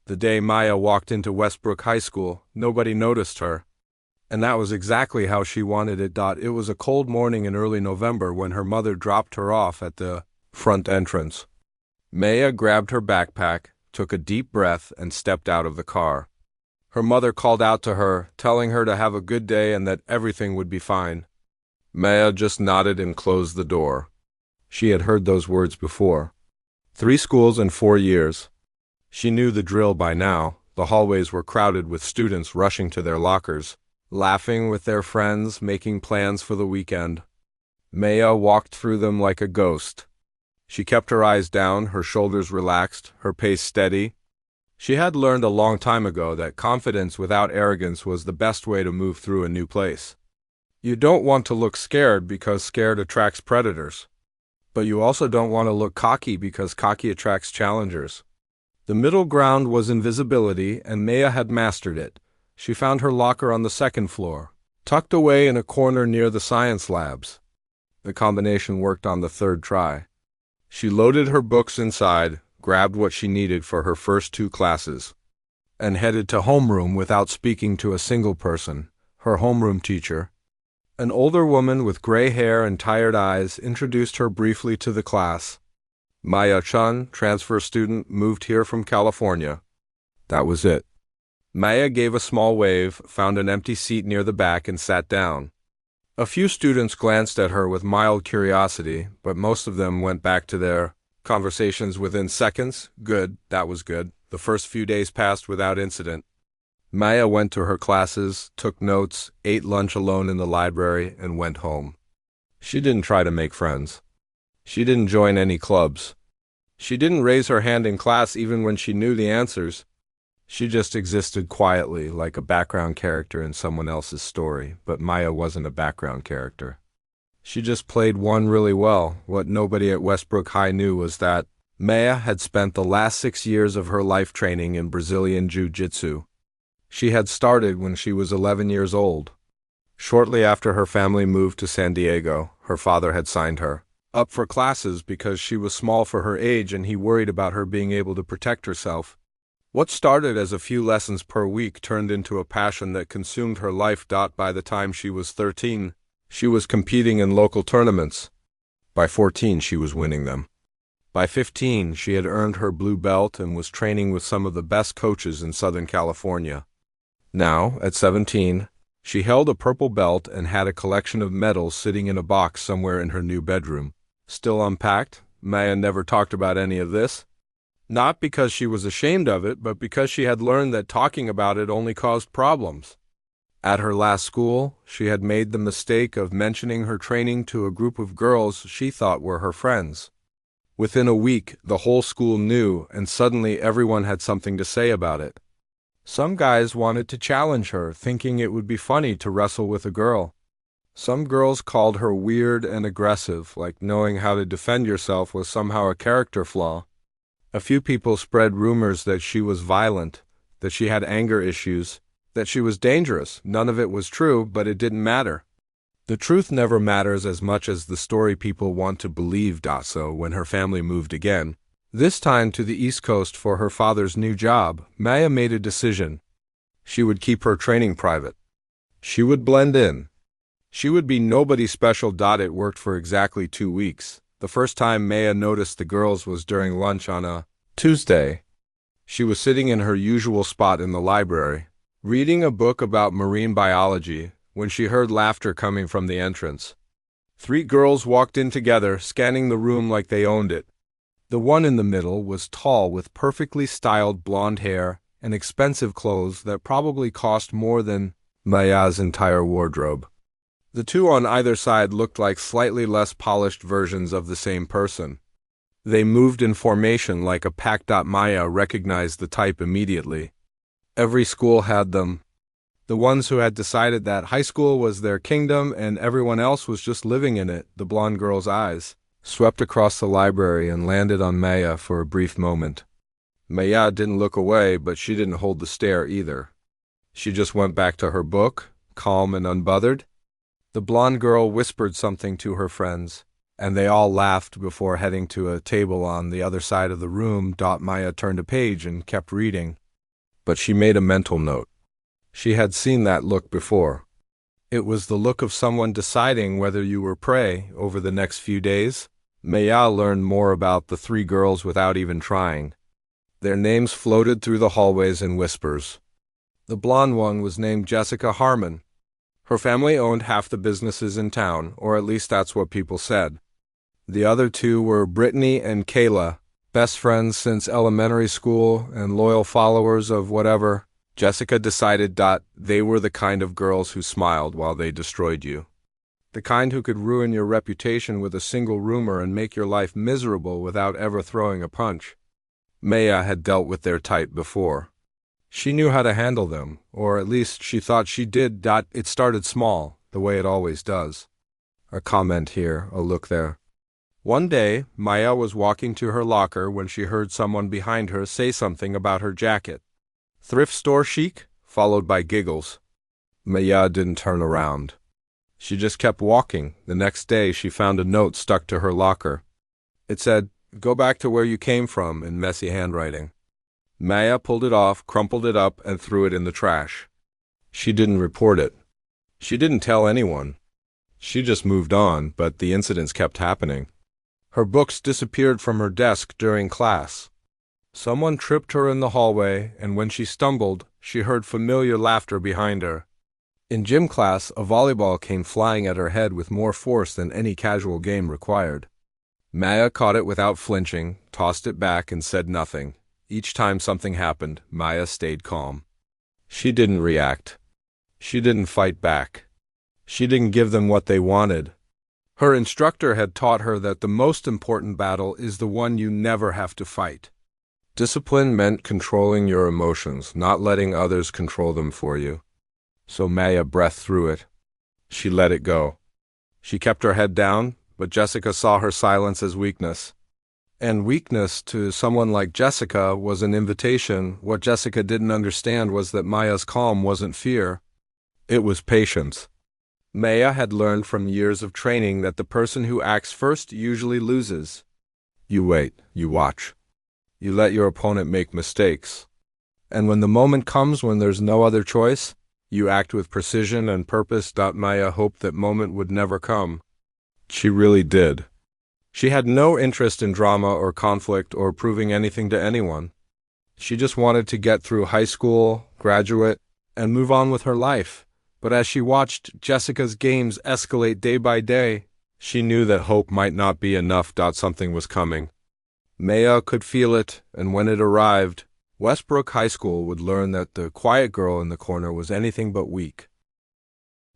The day Maya walked into Westbrook High School, nobody noticed her. And that was exactly how she wanted it. It was a cold morning in early November when her mother dropped her off at the front entrance. Maya grabbed her backpack, took a deep breath, and stepped out of the car. Her mother called out to her, telling her to have a good day and that everything would be fine. Maya just nodded and closed the door. She had heard those words before. 3 schools in 4 years. She knew the drill by now. The hallways were crowded with students rushing to their lockers, laughing with their friends, making plans for the weekend. Maya walked through them like a ghost. She kept her eyes down, her shoulders relaxed, her pace steady. She had learned a long time ago that confidence without arrogance was the best way to move through a new place. You don't want to look scared because scared attracts predators. But you also don't want to look cocky because cocky attracts challengers. The middle ground was invisibility, and Maya had mastered it. She found her locker on the 2nd floor, tucked away in a corner near the science labs. The combination worked on the 3rd try. She loaded her books inside, grabbed what she needed for her first 2 classes, and headed to homeroom without speaking to a single person. Her homeroom teacher, an older woman with gray hair and tired eyes, introduced her briefly to the class. Maya-chan, transfer student, moved here from California. That was it. Maya gave a small wave, found an empty seat near the back, and sat down. A few students glanced at her with mild curiosity, but most of them went back to their conversations within seconds. Good, that was good. The first few days passed without incident. Maya went to her classes, took notes, ate lunch alone in the library, and went home. She didn't try to make friends. She didn't join any clubs. She didn't raise her hand in class even when she knew the answers. She just existed quietly, like a background character in someone else's story, but Maya wasn't a background character. She just played one really well. What nobody at Westbrook High knew was that Maya had spent the last 6 years of her life training in Brazilian Jiu-Jitsu. She had started when she was 11 years old. Shortly after her family moved to San Diego, her father had signed her up for classes because she was small for her age and he worried about her being able to protect herself. What started as a few lessons per week turned into a passion that consumed her life. By the time she was 13, she was competing in local tournaments. By 14, she was winning them. By 15, she had earned her blue belt and was training with some of the best coaches in Southern California. Now, at 17, she held a purple belt and had a collection of medals sitting in a box somewhere in her new bedroom. Still unpacked, Maya never talked about any of this. Not because she was ashamed of it, but because she had learned that talking about it only caused problems. At her last school, she had made the mistake of mentioning her training to a group of girls she thought were her friends. Within a week, the whole school knew, and suddenly everyone had something to say about it. Some guys wanted to challenge her, thinking it would be funny to wrestle with a girl. Some girls called her weird and aggressive, like knowing how to defend yourself was somehow a character flaw. A few people spread rumors that she was violent, that she had anger issues, that she was dangerous. None of it was true, but it didn't matter. The truth never matters as much as the story people want to believe. So when her family moved again, this time to the East Coast for her father's new job, Maya made a decision. She would keep her training private. She would blend in. She would be nobody special. It worked for exactly 2 weeks. The first time Maya noticed the girls was during lunch on a Tuesday. She was sitting in her usual spot in the library, reading a book about marine biology, when she heard laughter coming from the entrance. 3 girls walked in together, scanning the room like they owned it. The one in the middle was tall with perfectly styled blonde hair and expensive clothes that probably cost more than Maya's entire wardrobe. The 2 on either side looked like slightly less polished versions of the same person. They moved in formation like a pack. Maya recognized the type immediately. Every school had them. The ones who had decided that high school was their kingdom and everyone else was just living in it. The blonde girl's eyes swept across the library and landed on Maya for a brief moment. Maya didn't look away, but she didn't hold the stare either. She just went back to her book, calm and unbothered. The blonde girl whispered something to her friends, and they all laughed before heading to a table on the other side of the room. Maya turned a page and kept reading. but she made a mental note. She had seen that look before. It was the look of someone deciding whether you were prey over the next few days. Maya learned more about the three girls without even trying. Their names floated through the hallways in whispers. The blonde one was named Jessica Harmon. Her family owned half the businesses in town, or at least that's what people said. The other two were Brittany and Kayla, best friends since elementary school and loyal followers of whatever. Jessica decided they were the kind of girls who smiled while they destroyed you. The kind who could ruin your reputation with a single rumor and make your life miserable without ever throwing a punch. Maya had dealt with their type before. She knew how to handle them, or at least she thought she did. It started small, the way it always does. A comment here, a look there. One day, Maya was walking to her locker when she heard someone behind her say something about her jacket. Thrift store chic, followed by giggles. Maya didn't turn around. She just kept walking. The next day, she found a note stuck to her locker. It said, "Go back to where you came from," in messy handwriting. Maya pulled it off, crumpled it up, and threw it in the trash. She didn't report it. She didn't tell anyone. She just moved on, but the incidents kept happening. Her books disappeared from her desk during class. Someone tripped her in the hallway, and when she stumbled, she heard familiar laughter behind her. In gym class, a volleyball came flying at her head with more force than any casual game required. Maya caught it without flinching, tossed it back, and said nothing. Each time something happened, Maya stayed calm. She didn't react. She didn't fight back. She didn't give them what they wanted. Her instructor had taught her that the most important battle is the one you never have to fight. Discipline meant controlling your emotions, not letting others control them for you. So Maya breathed through it. She let it go. She kept her head down, but Jessica saw her silence as weakness. And weakness to someone like Jessica was an invitation. What Jessica didn't understand was that Maya's calm wasn't fear. It was patience. Maya had learned from years of training that the person who acts first usually loses. You wait, you watch. You let your opponent make mistakes. And when the moment comes when there's no other choice, you act with precision and purpose. Maya hoped that moment would never come. She really did. She had no interest in drama or conflict or proving anything to anyone. She just wanted to get through high school, graduate, and move on with her life. But as she watched Jessica's games escalate day by day, she knew that hope might not be enough. Something was coming. Maya could feel it, and when it arrived, Westbrook High School would learn that the quiet girl in the corner was anything but weak.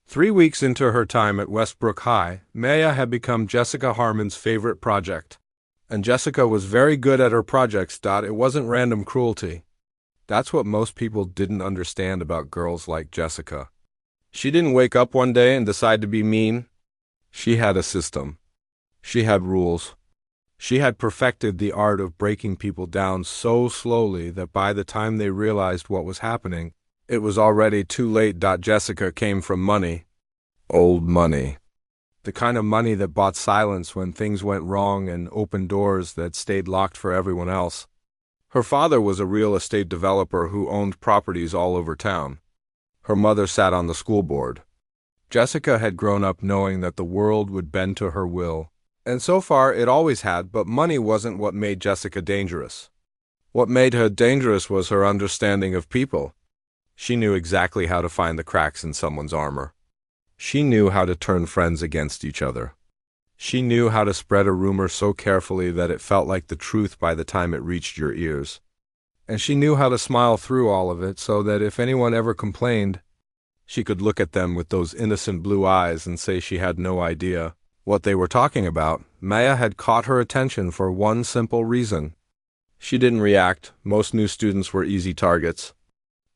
3 weeks into her time at Westbrook High, Maya had become Jessica Harmon's favorite project. And Jessica was very good at her projects. It wasn't random cruelty. That's what most people didn't understand about girls like Jessica. She didn't wake up one day and decide to be mean. She had a system. She had rules. She had perfected the art of breaking people down so slowly that by the time they realized what was happening, it was already too late. Jessica came from money. Old money. The kind of money that bought silence when things went wrong and opened doors that stayed locked for everyone else. Her father was a real estate developer who owned properties all over town. Her mother sat on the school board. Jessica had grown up knowing that the world would bend to her will. And so far it always had, but money wasn't what made Jessica dangerous. What made her dangerous was her understanding of people. She knew exactly how to find the cracks in someone's armor. She knew how to turn friends against each other. She knew how to spread a rumor so carefully that it felt like the truth by the time it reached your ears. And she knew how to smile through all of it so that if anyone ever complained, she could look at them with those innocent blue eyes and say she had no idea what they were talking about. Maya had caught her attention for one simple reason. She didn't react. Most new students were easy targets.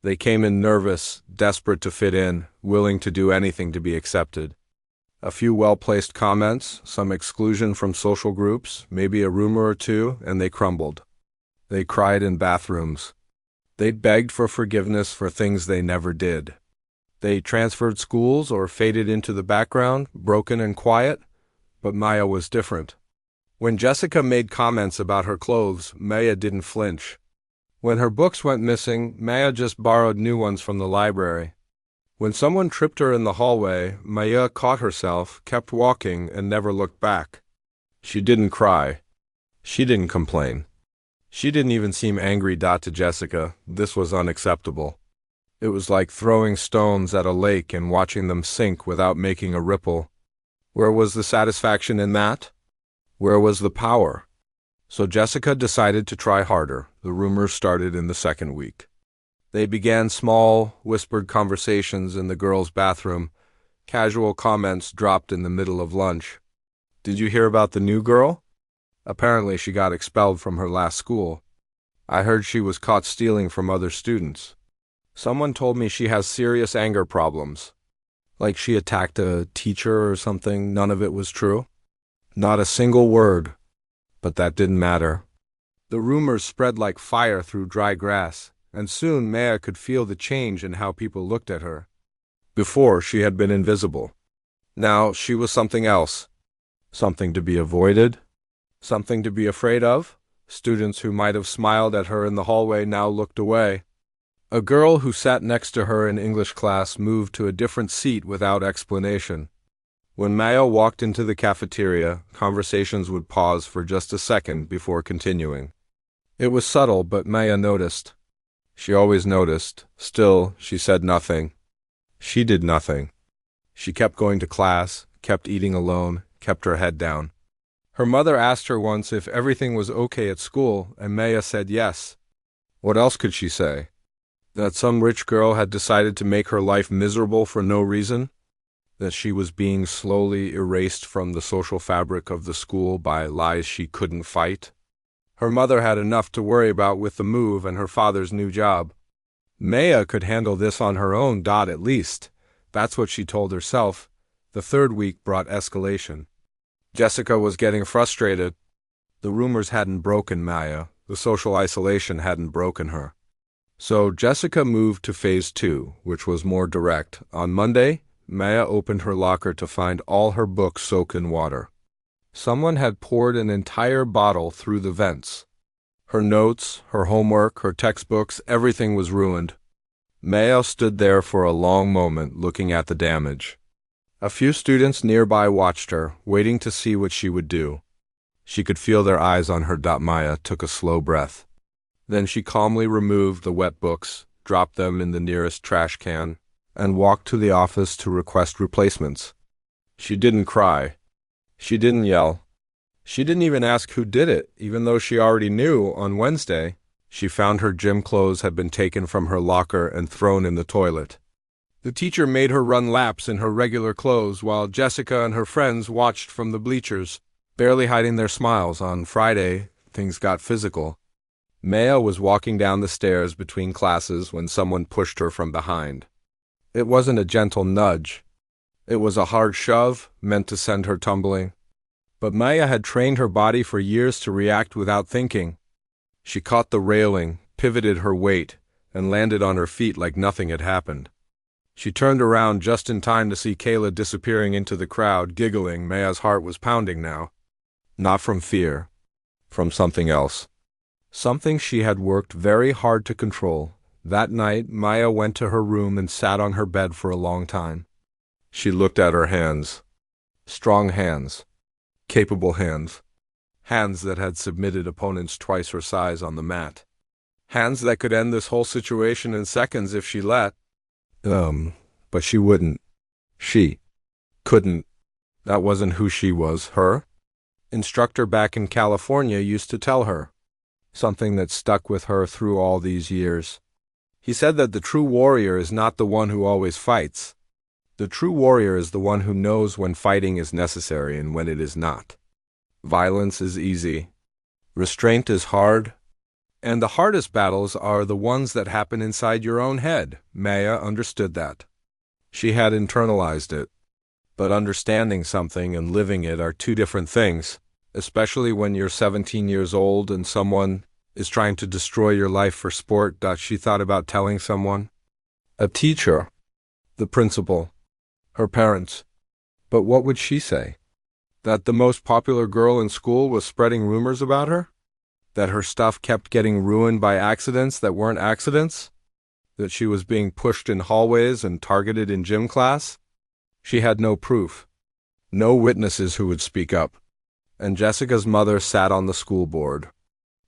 They came in nervous, desperate to fit in, willing to do anything to be accepted. A few well-placed comments, some exclusion from social groups, maybe a rumor or two, and they crumbled. They cried in bathrooms. They begged for forgiveness for things they never did. They transferred schools or faded into the background, broken and quiet, but Maya was different. When Jessica made comments about her clothes, Maya didn't flinch. When her books went missing, Maya just borrowed new ones from the library. When someone tripped her in the hallway, Maya caught herself, kept walking, and never looked back. She didn't cry. She didn't complain. She didn't even seem angry. To Jessica, this was unacceptable. It was like throwing stones at a lake and watching them sink without making a ripple. Where was the satisfaction in that? Where was the power? So Jessica decided to try harder. The rumors started in the second week. They began small, whispered conversations in the girls' bathroom. Casual comments dropped in the middle of lunch. Did you hear about the new girl? Apparently she got expelled from her last school. I heard she was caught stealing from other students. Someone told me she has serious anger problems. Like she attacked a teacher or something. None of it was true. Not a single word. But that didn't matter. The rumors spread like fire through dry grass, and soon Maya could feel the change in how people looked at her. Before, she had been invisible. Now, she was something else. Something to be avoided. Something to be afraid of. Students who might have smiled at her in the hallway now looked away. A girl who sat next to her in English class moved to a different seat without explanation. When Maya walked into the cafeteria, conversations would pause for just a second before continuing. It was subtle, but Maya noticed. She always noticed. Still, she said nothing. She did nothing. She kept going to class, kept eating alone, kept her head down. Her mother asked her once if everything was okay at school, and Maya said yes. What else could she say? That some rich girl had decided to make her life miserable for no reason? That she was being slowly erased from the social fabric of the school by lies she couldn't fight? Her mother had enough to worry about with the move and her father's new job. Maya could handle this on her own. At least. That's what she told herself. The third week brought escalation. Jessica was getting frustrated. The rumors hadn't broken Maya. The social isolation hadn't broken her. So Jessica moved to phase 2, which was more direct. On Monday, Maya opened her locker to find all her books soaked in water. Someone had poured an entire bottle through the vents. Her notes, her homework, her textbooks, everything was ruined. Maya stood there for a long moment looking at the damage. A few students nearby watched her, waiting to see what she would do. She could feel their eyes on her. Maya took a slow breath. Then she calmly removed the wet books, dropped them in the nearest trash can, and walked to the office to request replacements. She didn't cry. She didn't yell. She didn't even ask who did it, even though she already knew. On Wednesday, she found her gym clothes had been taken from her locker and thrown in the toilet. The teacher made her run laps in her regular clothes while Jessica and her friends watched from the bleachers, barely hiding their smiles. On Friday, things got physical. Maya was walking down the stairs between classes when someone pushed her from behind. It wasn't a gentle nudge. It was a hard shove, meant to send her tumbling. But Maya had trained her body for years to react without thinking. She caught the railing, pivoted her weight, and landed on her feet like nothing had happened. She turned around just in time to see Kayla disappearing into the crowd, giggling. Maya's heart was pounding now. Not from fear. From something else. Something she had worked very hard to control. That night, Maya went to her room and sat on her bed for a long time. She looked at her hands. Strong hands. Capable hands. Hands that had submitted opponents twice her size on the mat. Hands that could end this whole situation in seconds if she let. But she wouldn't. She couldn't. That wasn't who she was. Her instructor back in California used to tell her. Something that stuck with her through all these years. He said that the true warrior is not the one who always fights. The true warrior is the one who knows when fighting is necessary and when it is not. Violence is easy. Restraint is hard. And the hardest battles are the ones that happen inside your own head. Maya understood that. She had internalized it. But understanding something and living it are two different things, especially when you're 17 years old and someone is trying to destroy your life for sport. She thought about telling someone. A teacher. The principal. Her parents. But what would she say? That the most popular girl in school was spreading rumors about her? That her stuff kept getting ruined by accidents that weren't accidents? That she was being pushed in hallways and targeted in gym class? She had no proof. No witnesses who would speak up. And Jessica's mother sat on the school board.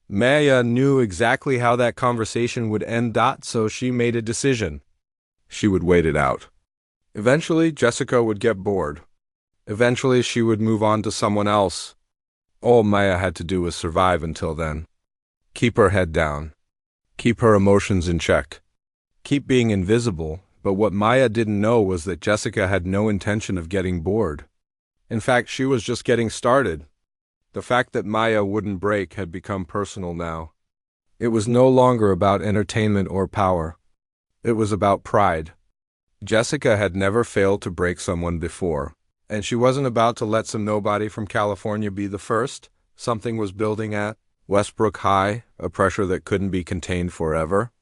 Maya knew exactly how that conversation would end, so she made a decision. She would wait it out. Eventually, Jessica would get bored. Eventually, she would move on to someone else. All Maya had to do was survive until then. Keep her head down. Keep her emotions in check. Keep being invisible, but what Maya didn't know was that Jessica had no intention of getting bored. In fact, she was just getting started. The fact that Maya wouldn't break had become personal now. It was no longer about entertainment or power. It was about pride. Jessica had never failed to break someone before, and she wasn't about to let some nobody from California be the first. Something was building at Westbrook High, a pressure that couldn't be contained forever.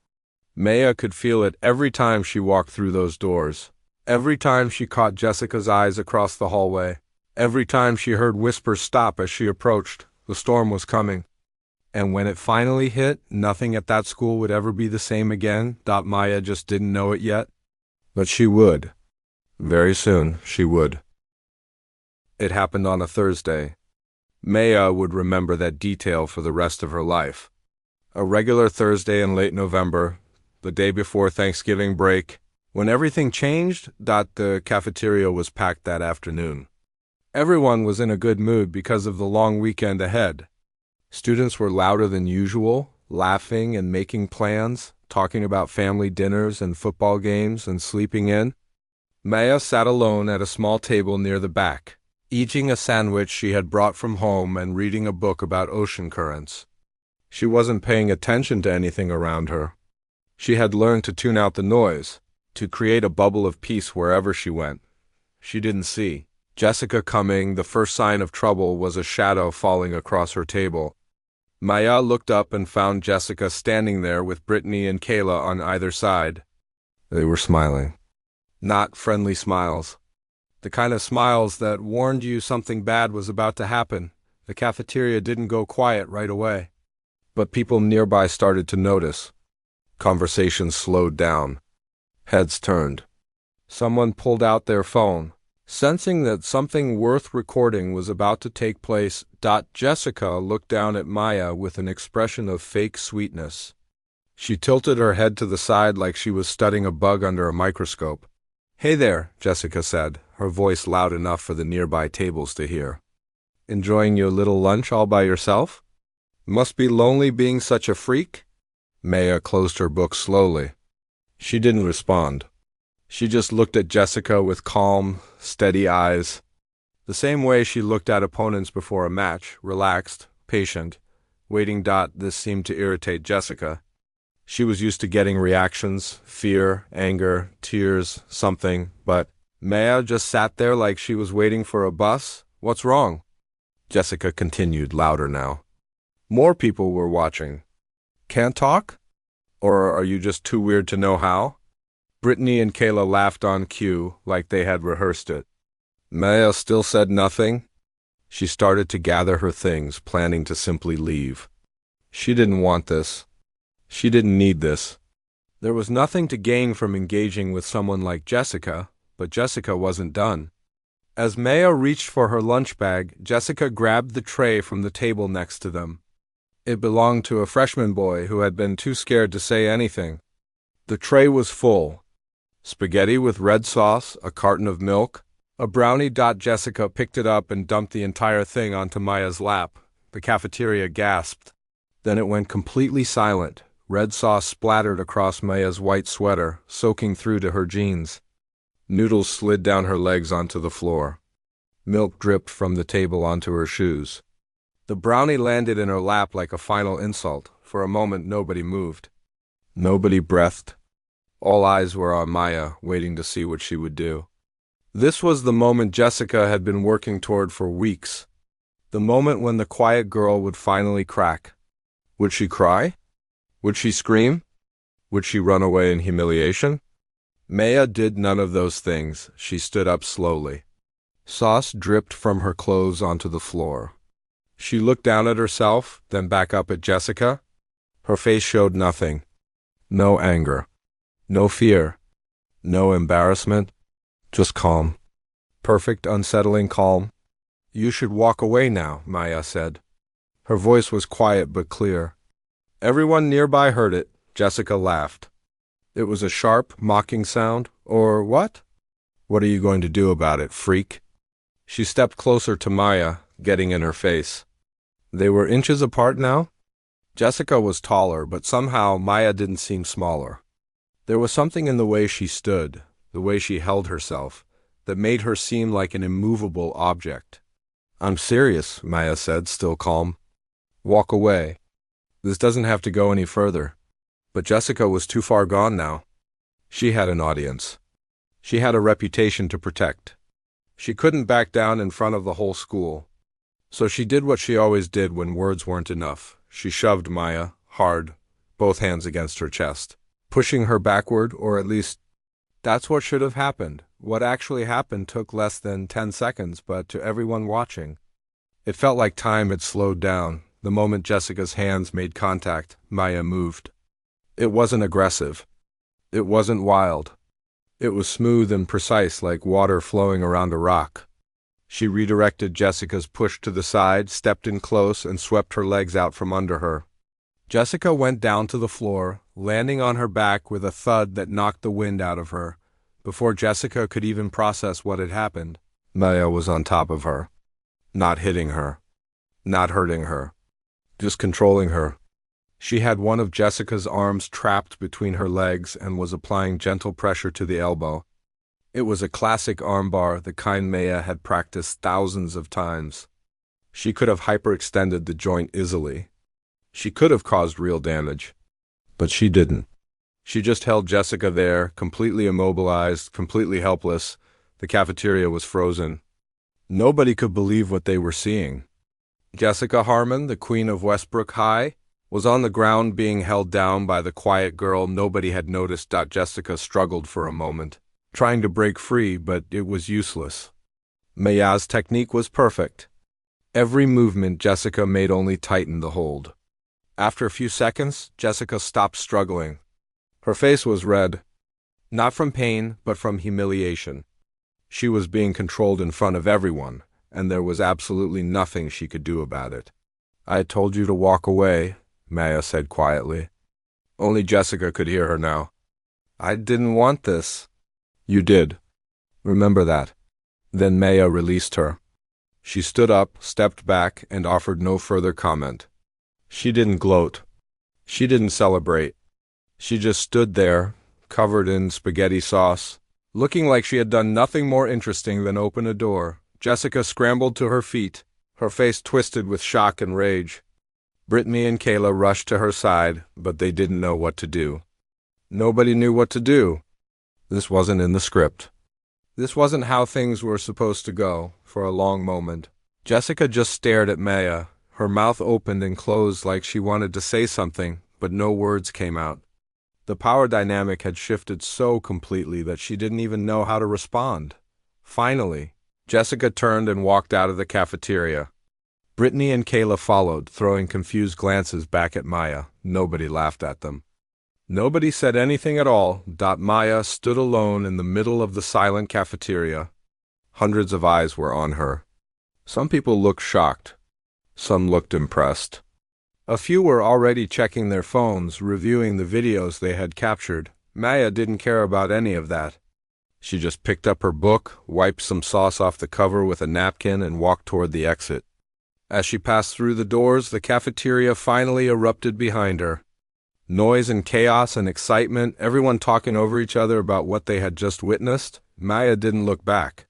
Maya could feel it every time she walked through those doors, every time she caught Jessica's eyes across the hallway, every time she heard whispers stop as she approached. The storm was coming. And when it finally hit, nothing at that school would ever be the same again. Maya just didn't know it yet. But she would. Very soon, she would. It happened on a Thursday. Maya would remember that detail for the rest of her life. A regular Thursday in late November, the day before Thanksgiving break, when everything changed. The cafeteria was packed that afternoon. Everyone was in a good mood because of the long weekend ahead. Students were louder than usual, laughing and making plans, talking about family dinners and football games and sleeping in. Maya sat alone at a small table near the back, eating a sandwich she had brought from home and reading a book about ocean currents. She wasn't paying attention to anything around her. She had learned to tune out the noise, to create a bubble of peace wherever she went. She didn't see Jessica coming. The first sign of trouble was a shadow falling across her table. Maya looked up and found Jessica standing there with Brittany and Kayla on either side. They were smiling. Not friendly smiles. The kind of smiles that warned you something bad was about to happen. The cafeteria didn't go quiet right away. But people nearby started to notice. Conversations slowed down. Heads turned. Someone pulled out their phone, sensing that something worth recording was about to take place. Jessica looked down at Maya with an expression of fake sweetness. She tilted her head to the side like she was studying a bug under a microscope. "Hey there," Jessica said, her voice loud enough for the nearby tables to hear. "Enjoying your little lunch all by yourself? Must be lonely being such a freak?" Maya closed her book slowly. She didn't respond. She just looked at Jessica with calm, steady eyes. The same way she looked at opponents before a match, relaxed, patient, waiting. This seemed to irritate Jessica. She was used to getting reactions, fear, anger, tears, something, but Maya just sat there like she was waiting for a bus. "What's wrong?" Jessica continued, louder now. More people were watching. "Can't talk? Or are you just too weird to know how?" Brittany and Kayla laughed on cue, like they had rehearsed it. Maya still said nothing. She started to gather her things, planning to simply leave. She didn't want this. She didn't need this. There was nothing to gain from engaging with someone like Jessica, but Jessica wasn't done. As Maya reached for her lunch bag, Jessica grabbed the tray from the table next to them. It belonged to a freshman boy who had been too scared to say anything. The tray was full. Spaghetti with red sauce, a carton of milk, a brownie. Jessica picked it up and dumped the entire thing onto Maya's lap. The cafeteria gasped. Then it went completely silent. Red sauce splattered across Maya's white sweater, soaking through to her jeans. Noodles slid down her legs onto the floor. Milk dripped from the table onto her shoes. The brownie landed in her lap like a final insult. For a moment, nobody moved. Nobody breathed. All eyes were on Maya, waiting to see what she would do. This was the moment Jessica had been working toward for weeks. The moment when the quiet girl would finally crack. Would she cry? Would she scream? Would she run away in humiliation? Maya did none of those things. She stood up slowly. Sauce dripped from her clothes onto the floor. She looked down at herself, then back up at Jessica. Her face showed nothing. No anger. No fear. No embarrassment. Just calm. Perfect, unsettling calm. "You should walk away now," Maya said. Her voice was quiet but clear. Everyone nearby heard it. Jessica laughed. It was a sharp, mocking sound. "Or what? What are you going to do about it, freak?" She stepped closer to Maya, getting in her face. They were inches apart now. Jessica was taller, but somehow Maya didn't seem smaller. There was something in the way she stood, the way she held herself, that made her seem like an immovable object. "I'm serious," Maya said, still calm. "Walk away. This doesn't have to go any further." But Jessica was too far gone now. She had an audience. She had a reputation to protect. She couldn't back down in front of the whole school. So she did what she always did when words weren't enough. She shoved Maya, hard, both hands against her chest, pushing her backward, or at least that's what should have happened. What actually happened took less than 10 seconds, but to everyone watching, it felt like time had slowed down. The moment Jessica's hands made contact, Maya moved. It wasn't aggressive. It wasn't wild. It was smooth and precise, like water flowing around a rock. She redirected Jessica's push to the side, stepped in close, and swept her legs out from under her. Jessica went down to the floor, landing on her back with a thud that knocked the wind out of her. Before Jessica could even process what had happened, Maya was on top of her. Not hitting her. Not hurting her. Just controlling her. She had one of Jessica's arms trapped between her legs and was applying gentle pressure to the elbow. It was a classic armbar, the kind Maya had practiced thousands of times. She could have hyperextended the joint easily. She could have caused real damage. But she didn't. She just held Jessica there, completely immobilized, completely helpless. The cafeteria was frozen. Nobody could believe what they were seeing. Jessica Harmon, the queen of Westbrook High, was on the ground being held down by the quiet girl nobody had noticed. Jessica struggled for a moment, trying to break free, but it was useless. Maya's technique was perfect. Every movement Jessica made only tightened the hold. After a few seconds, Jessica stopped struggling. Her face was red, not from pain, but from humiliation. She was being controlled in front of everyone, and there was absolutely nothing she could do about it. "I told you to walk away," Maya said quietly. Only Jessica could hear her now. "I didn't want this." "You did. Remember that." Then Maya released her. She stood up, stepped back, and offered no further comment. She didn't gloat. She didn't celebrate. She just stood there, covered in spaghetti sauce, looking like she had done nothing more interesting than open a door. Jessica scrambled to her feet, her face twisted with shock and rage. Brittany and Kayla rushed to her side, but they didn't know what to do. Nobody knew what to do. This wasn't in the script. This wasn't how things were supposed to go. For a long moment, Jessica just stared at Maya. Her mouth opened and closed like she wanted to say something, but no words came out. The power dynamic had shifted so completely that she didn't even know how to respond. Finally, Jessica turned and walked out of the cafeteria. Brittany and Kayla followed, throwing confused glances back at Maya. Nobody laughed at them. Nobody said anything at all. Maya stood alone in the middle of the silent cafeteria. Hundreds of eyes were on her. Some people looked shocked. Some looked impressed. A few were already checking their phones, reviewing the videos they had captured. Maya didn't care about any of that. She just picked up her book, wiped some sauce off the cover with a napkin, and walked toward the exit. As she passed through the doors, the cafeteria finally erupted behind her. Noise and chaos and excitement, everyone talking over each other about what they had just witnessed. Maya didn't look back.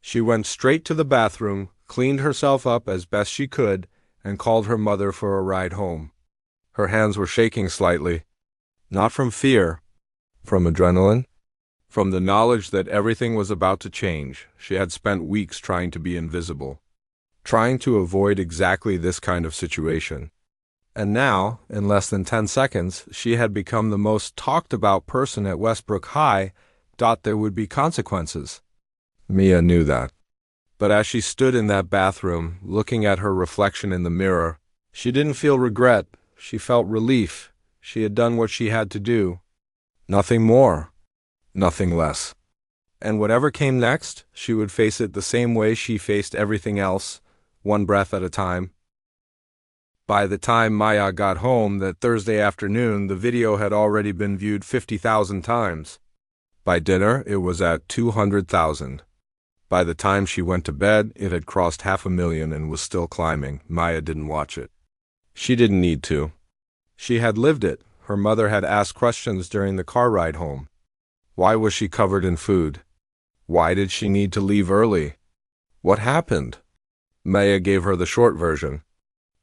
She went straight to the bathroom, cleaned herself up as best she could, and called her mother for a ride home. Her hands were shaking slightly. Not from fear, from adrenaline, from the knowledge that everything was about to change. She had spent weeks trying to be invisible, trying to avoid exactly this kind of situation. And now, in less than 10 seconds, she had become the most talked about person at Westbrook High. There would be consequences. Mia knew that. But as she stood in that bathroom, looking at her reflection in the mirror, she didn't feel regret, she felt relief. She had done what she had to do. Nothing more, nothing less. And whatever came next, she would face it the same way she faced everything else, one breath at a time. By the time Maya got home that Thursday afternoon, the video had already been viewed 50,000 times. By dinner, it was at 200,000. By the time she went to bed, it had crossed 500,000 and was still climbing. Maya didn't watch it. She didn't need to. She had lived it. Her mother had asked questions during the car ride home. Why was she covered in food? Why did she need to leave early? What happened? Maya gave her the short version.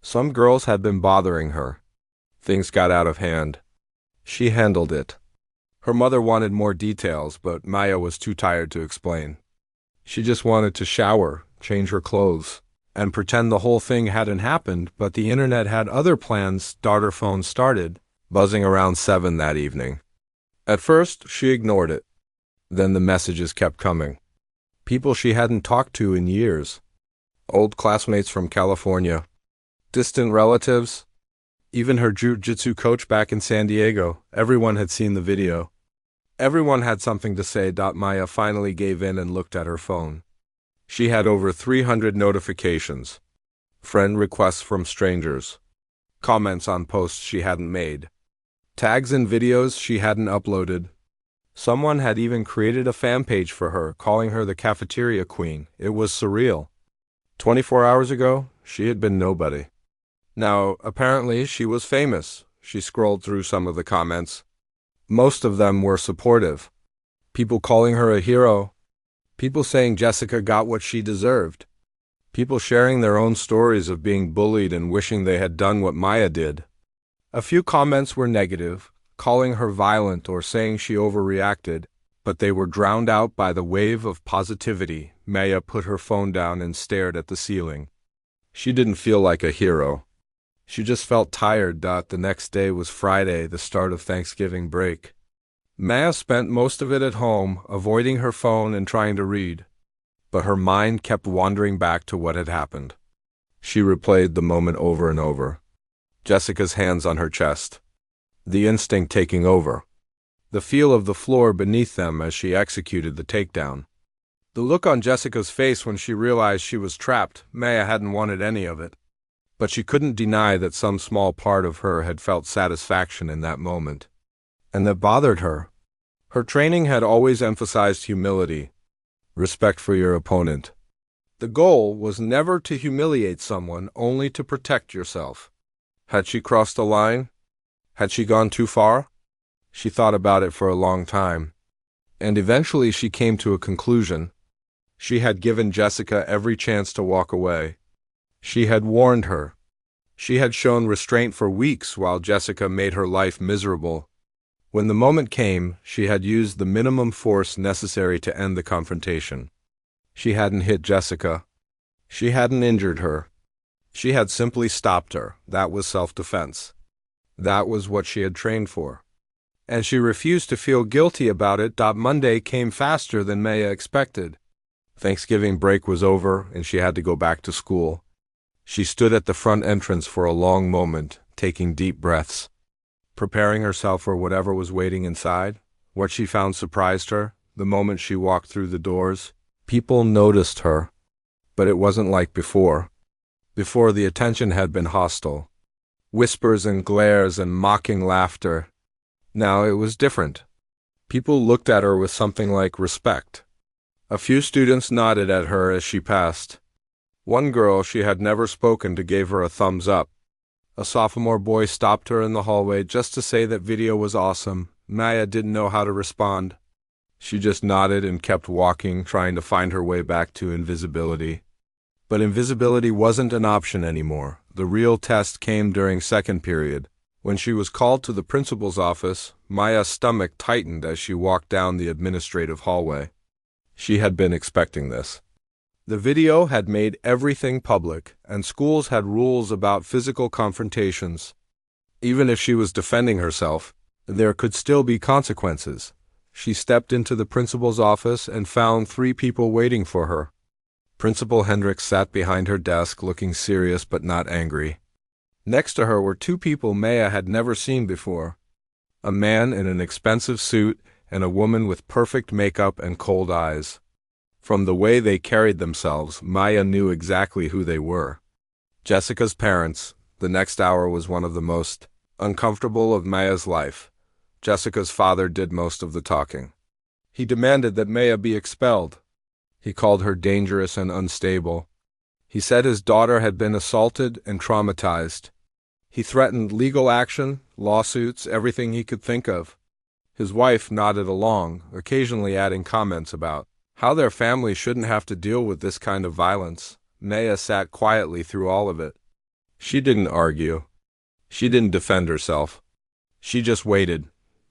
Some girls had been bothering her. Things got out of hand. She handled it. Her mother wanted more details, but Maya was too tired to explain. She just wanted to shower, change her clothes, and pretend the whole thing hadn't happened, but the internet had other plans. Daughter phone started buzzing around 7 that evening. At first, she ignored it. Then the messages kept coming. People she hadn't talked to in years. Old classmates from California. Distant relatives. Even her jiu-jitsu coach back in San Diego. Everyone had seen the video. Everyone had something to say. Maya finally gave in and looked at her phone. She had over 300 notifications. Friend requests from strangers. Comments on posts she hadn't made. Tags and videos she hadn't uploaded. Someone had even created a fan page for her, calling her the cafeteria queen. It was surreal. 24 hours ago, she had been nobody. Now, apparently, she was famous. She scrolled through some of the comments. Most of them were supportive. People calling her a hero. People saying Jessica got what she deserved. People sharing their own stories of being bullied and wishing they had done what Maya did. A few comments were negative, calling her violent or saying she overreacted, but they were drowned out by the wave of positivity. Maya put her phone down and stared at the ceiling. She didn't feel like a hero. She just felt tired. The next day was Friday, the start of Thanksgiving break. Maya spent most of it at home, avoiding her phone and trying to read. But her mind kept wandering back to what had happened. She replayed the moment over and over. Jessica's hands on her chest. The instinct taking over. The feel of the floor beneath them as she executed the takedown. The look on Jessica's face when she realized she was trapped. Maya hadn't wanted any of it. But she couldn't deny that some small part of her had felt satisfaction in that moment. And that bothered her. Her training had always emphasized humility, respect for your opponent. The goal was never to humiliate someone, only to protect yourself. Had she crossed the line? Had she gone too far? She thought about it for a long time. And eventually she came to a conclusion. She had given Jessica every chance to walk away. She had warned her. She had shown restraint for weeks while Jessica made her life miserable. When the moment came, she had used the minimum force necessary to end the confrontation. She hadn't hit Jessica. She hadn't injured her. She had simply stopped her. That was self-defense. That was what she had trained for. And she refused to feel guilty about it. Monday came faster than Maya expected. Thanksgiving break was over, and she had to go back to school. She stood at the front entrance for a long moment, taking deep breaths, preparing herself for whatever was waiting inside. What she found surprised her. The moment she walked through the doors, people noticed her. But it wasn't like before. Before, the attention had been hostile. Whispers and glares and mocking laughter. Now it was different. People looked at her with something like respect. A few students nodded at her as she passed. One girl she had never spoken to gave her a thumbs up. A sophomore boy stopped her in the hallway just to say that video was awesome. Maya didn't know how to respond. She just nodded and kept walking, trying to find her way back to invisibility. But invisibility wasn't an option anymore. The real test came during second period. When she was called to the principal's office, Maya's stomach tightened as she walked down the administrative hallway. She had been expecting this. The video had made everything public, and schools had rules about physical confrontations. Even if she was defending herself, there could still be consequences. She stepped into the principal's office and found 3 people waiting for her. Principal Hendricks sat behind her desk looking serious but not angry. Next to her were two people Maya had never seen before. A man in an expensive suit and a woman with perfect makeup and cold eyes. From the way they carried themselves, Maya knew exactly who they were. Jessica's parents. The next hour was one of the most uncomfortable of Maya's life. Jessica's father did most of the talking. He demanded that Maya be expelled. He called her dangerous and unstable. He said his daughter had been assaulted and traumatized. He threatened legal action, lawsuits, everything he could think of. His wife nodded along, occasionally adding comments about how their family shouldn't have to deal with this kind of violence. Maya sat quietly through all of it. She didn't argue. She didn't defend herself. She just waited.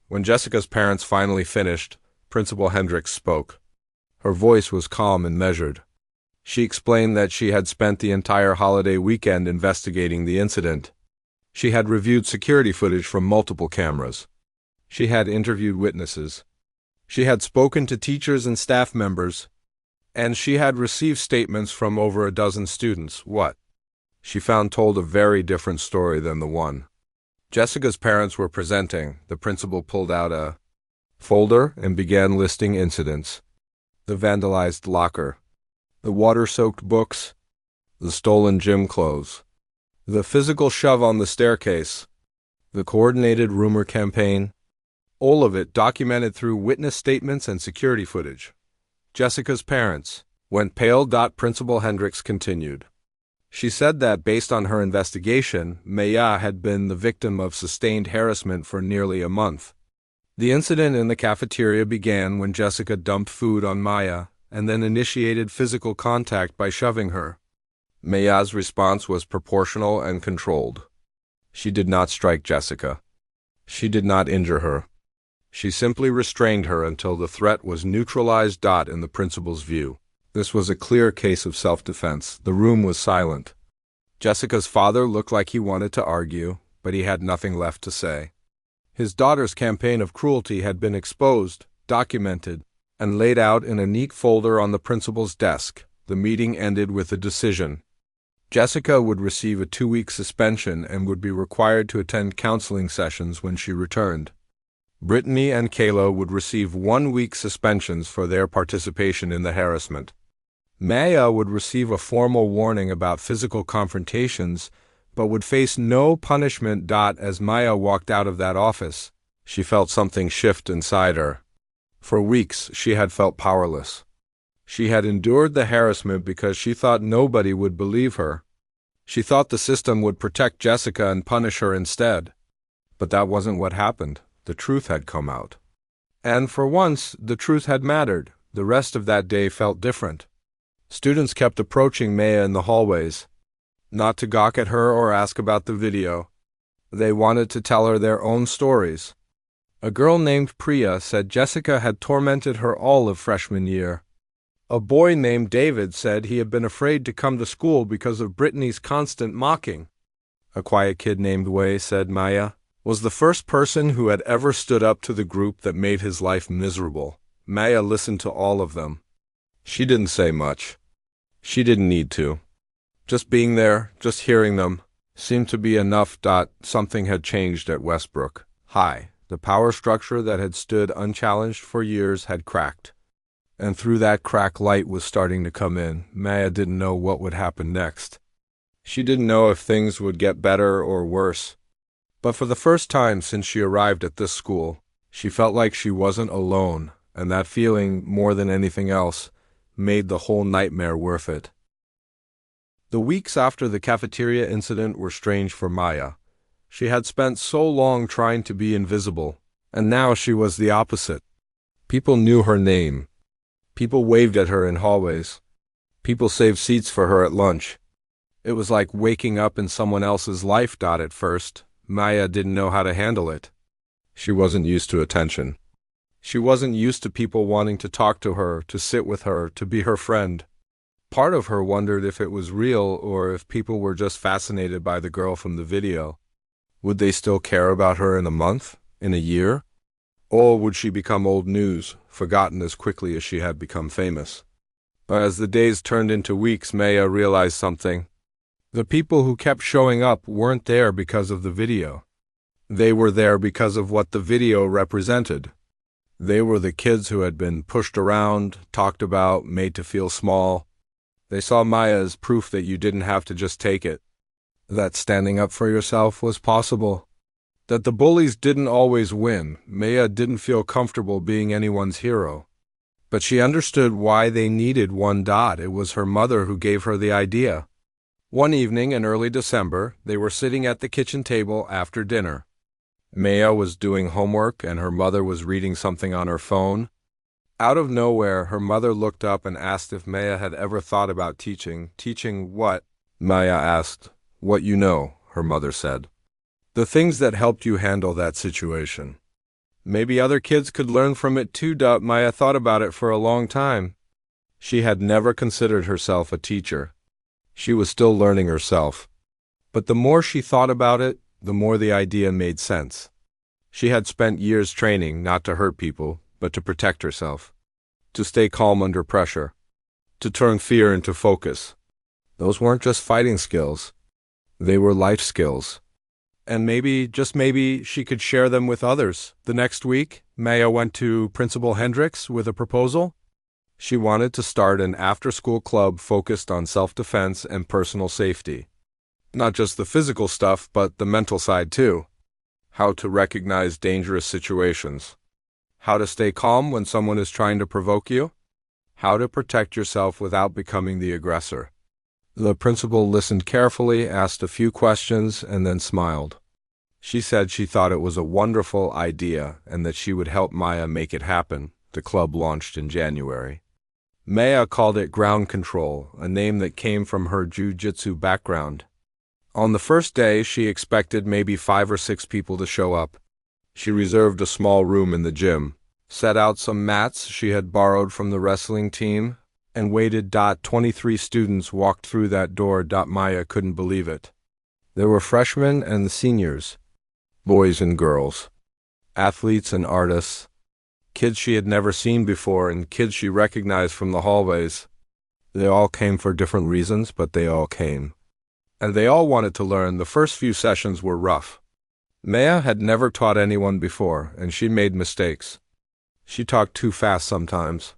When Jessica's parents finally finished, Principal Hendricks spoke. Her voice was calm and measured. She explained that she had spent the entire holiday weekend investigating the incident. She had reviewed security footage from multiple cameras. She had interviewed witnesses. She had spoken to teachers and staff members. And she had received statements from over a dozen students. What she found told a very different story than the one Jessica's parents were presenting. The principal pulled out a folder and began listing incidents. The vandalized locker, the water-soaked books, the stolen gym clothes, the physical shove on the staircase, the coordinated rumor campaign, all of it documented through witness statements and security footage. Jessica's parents went pale. Principal Hendricks continued. She said that based on her investigation, Maya had been the victim of sustained harassment for nearly a month. The incident in the cafeteria began when Jessica dumped food on Maya and then initiated physical contact by shoving her. Maya's response was proportional and controlled. She did not strike Jessica. She did not injure her. She simply restrained her until the threat was neutralized. In the principal's view, this was a clear case of self-defense. The room was silent. Jessica's father looked like he wanted to argue, but he had nothing left to say. His daughter's campaign of cruelty had been exposed, documented, and laid out in a neat folder on the principal's desk. The meeting ended with a decision. Jessica would receive a 2-week suspension and would be required to attend counseling sessions when she returned. Brittany and Kayla would receive 1-week suspensions for their participation in the harassment. Maya would receive a formal warning about physical confrontations, but would face no punishment. As Maya walked out of that office, she felt something shift inside her. For weeks, she had felt powerless. She had endured the harassment because she thought nobody would believe her. She thought the system would protect Jessica and punish her instead. But that wasn't what happened. The truth had come out. And for once, the truth had mattered. The rest of that day felt different. Students kept approaching Maya in the hallways, not to gawk at her or ask about the video. They wanted to tell her their own stories. A girl named Priya said Jessica had tormented her all of freshman year. A boy named David said he had been afraid to come to school because of Brittany's constant mocking. A quiet kid named Wei said Maya was the first person who had ever stood up to the group that made his life miserable. Maya listened to all of them. She didn't say much. She didn't need to. Just being there, just hearing them, seemed to be enough. Something had changed at Westbrook High. The power structure that had stood unchallenged for years had cracked. And through that crack, light was starting to come in. Maya didn't know what would happen next. She didn't know if things would get better or worse. But for the first time since she arrived at this school, she felt like she wasn't alone, and that feeling, more than anything else, made the whole nightmare worth it. The weeks after the cafeteria incident were strange for Maya. She had spent so long trying to be invisible, and now she was the opposite. People knew her name. People waved at her in hallways. People saved seats for her at lunch. It was like waking up in someone else's life. At first, Maya didn't know how to handle it. She wasn't used to attention. She wasn't used to people wanting to talk to her, to sit with her, to be her friend. Part of her wondered if it was real or if people were just fascinated by the girl from the video. Would they still care about her in a month, in a year? Or would she become old news, forgotten as quickly as she had become famous? But as the days turned into weeks, Maya realized something. The people who kept showing up weren't there because of the video. They were there because of what the video represented. They were the kids who had been pushed around, talked about, made to feel small. They saw Maya as proof that you didn't have to just take it, that standing up for yourself was possible, that the bullies didn't always win. Maya didn't feel comfortable being anyone's hero. But she understood why they needed one. It was her mother who gave her the idea. One evening in early December, they were sitting at the kitchen table after dinner. Maya was doing homework and her mother was reading something on her phone. Out of nowhere, her mother looked up and asked if Maya had ever thought about teaching. Teaching what? Maya asked. What you know, her mother said. The things that helped you handle that situation. Maybe other kids could learn from it too. Maya thought about it for a long time. She had never considered herself a teacher. She was still learning herself. But the more she thought about it, the more the idea made sense. She had spent years training not to hurt people, but to protect herself, to stay calm under pressure, to turn fear into focus. Those weren't just fighting skills. They were life skills. And maybe, just maybe, she could share them with others. The next week, Maya went to Principal Hendricks with a proposal. She wanted to start an after-school club focused on self-defense and personal safety. Not just the physical stuff, but the mental side too. How to recognize dangerous situations. How to stay calm when someone is trying to provoke you. How to protect yourself without becoming the aggressor. The principal listened carefully, asked a few questions, and then smiled. She said she thought it was a wonderful idea and that she would help Maya make it happen. The club launched in January. Maya called it Ground Control, a name that came from her jiu-jitsu background. On the first day, she expected maybe 5 or 6 people to show up. She reserved a small room in the gym, set out some mats she had borrowed from the wrestling team, and waited. 23 students walked through that door. Maya couldn't believe it. There were freshmen and seniors, boys and girls, athletes and artists, kids she had never seen before and kids she recognized from the hallways. They all came for different reasons, but they all came. And they all wanted to learn. The first few sessions were rough. Maya had never taught anyone before, and she made mistakes. She talked too fast sometimes.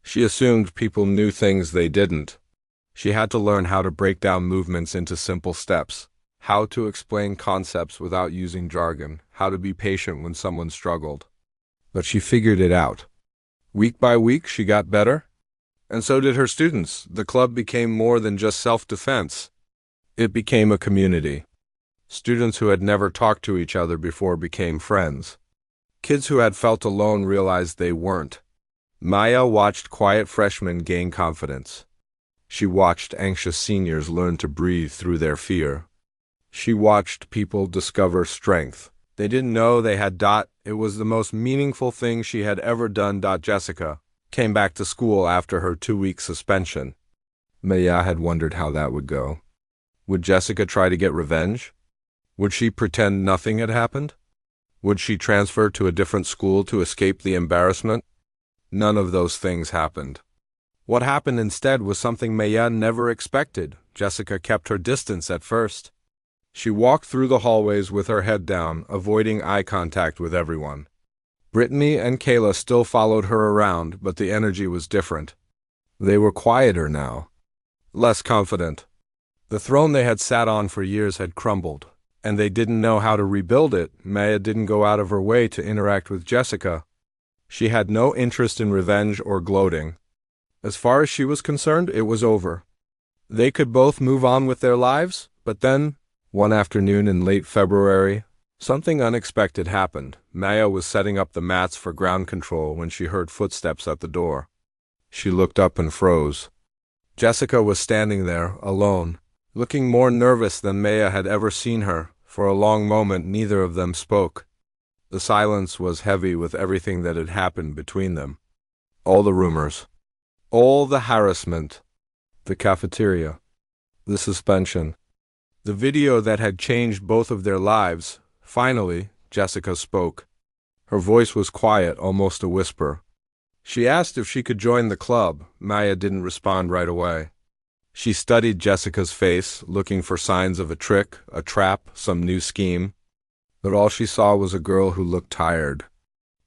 She assumed people knew things they didn't. She had to learn how to break down movements into simple steps, how to explain concepts without using jargon, how to be patient when someone struggled. But she figured it out. Week by week, she got better. And so did her students. The club became more than just self-defense. It became a community. Students who had never talked to each other before became friends. Kids who had felt alone realized they weren't. Maya watched quiet freshmen gain confidence. She watched anxious seniors learn to breathe through their fear. She watched people discover strength. They didn't know they had. It was the most meaningful thing she had ever done. Jessica came back to school after her 2-week suspension. Maya had wondered how that would go. Would Jessica try to get revenge? Would she pretend nothing had happened? Would she transfer to a different school to escape the embarrassment? None of those things happened. What happened instead was something Maya never expected. Jessica kept her distance at first. She walked through the hallways with her head down, avoiding eye contact with everyone. Brittany and Kayla still followed her around, but the energy was different. They were quieter now, less confident. The throne they had sat on for years had crumbled, and they didn't know how to rebuild it. Maya didn't go out of her way to interact with Jessica. She had no interest in revenge or gloating. As far as she was concerned, it was over. They could both move on with their lives, but then, one afternoon in late February, something unexpected happened. Maya was setting up the mats for ground control when she heard footsteps at the door. She looked up and froze. Jessica was standing there, alone, looking more nervous than Maya had ever seen her. For a long moment, neither of them spoke. The silence was heavy with everything that had happened between them. All the rumors, all the harassment, the cafeteria, the suspension, the video that had changed both of their lives. Finally, Jessica spoke. Her voice was quiet, almost a whisper. She asked if she could join the club. Maya didn't respond right away. She studied Jessica's face, looking for signs of a trick, a trap, some new scheme. But all she saw was a girl who looked tired.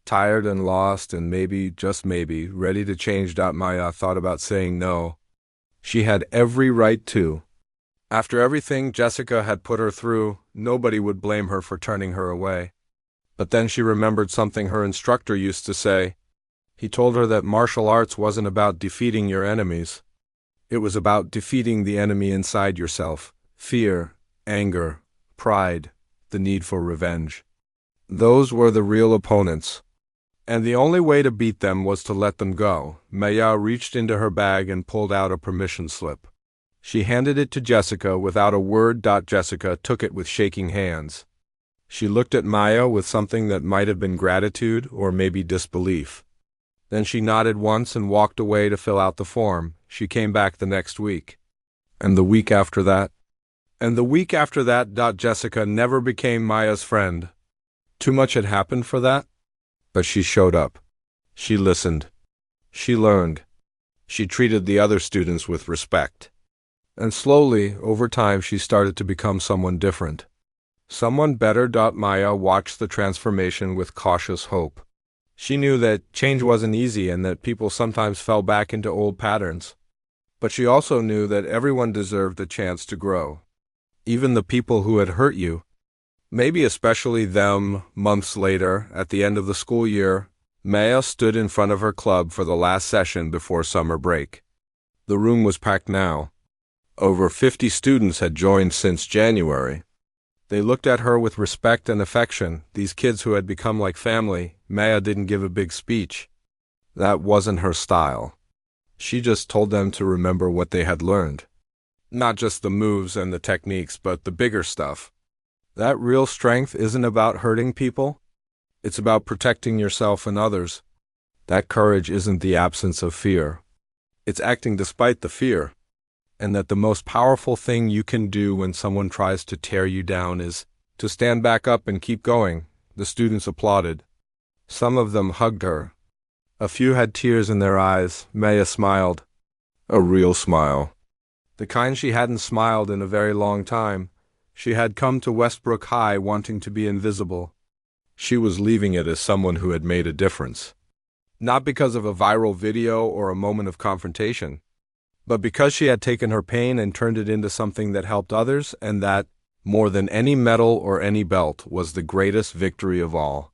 Tired and lost and maybe, just maybe, ready to change. Maya thought about saying no. She had every right to. After everything Jessica had put her through, nobody would blame her for turning her away. But then she remembered something her instructor used to say. He told her that martial arts wasn't about defeating your enemies. It was about defeating the enemy inside yourself: fear, anger, pride, the need for revenge. Those were the real opponents. And the only way to beat them was to let them go. Maya reached into her bag and pulled out a permission slip. She handed it to Jessica without a word. Jessica took it with shaking hands. She looked at Maya with something that might have been gratitude or maybe disbelief. Then she nodded once and walked away to fill out the form. She came back the next week. And the week after that. And the week after that. Jessica never became Maya's friend. Too much had happened for that. But she showed up. She listened. She learned. She treated the other students with respect. And slowly, over time, she started to become someone different. Someone better. Maya watched the transformation with cautious hope. She knew that change wasn't easy and that people sometimes fell back into old patterns. But she also knew that everyone deserved a chance to grow. Even the people who had hurt you. Maybe especially them. Months later, at the end of the school year, Maya stood in front of her club for the last session before summer break. The room was packed now. Over 50 students had joined since January. They looked at her with respect and affection, these kids who had become like family. Maya didn't give a big speech. That wasn't her style. She just told them to remember what they had learned. Not just the moves and the techniques, but the bigger stuff. That real strength isn't about hurting people. It's about protecting yourself and others. That courage isn't the absence of fear. It's acting despite the fear. And that the most powerful thing you can do when someone tries to tear you down is to stand back up and keep going. The students applauded. Some of them hugged her. A few had tears in their eyes. Maya smiled. A real smile. The kind she hadn't smiled in a very long time. She had come to Westbrook High wanting to be invisible. She was leaving it as someone who had made a difference. Not because of a viral video or a moment of confrontation, but because she had taken her pain and turned it into something that helped others, and that, more than any medal or any belt, was the greatest victory of all.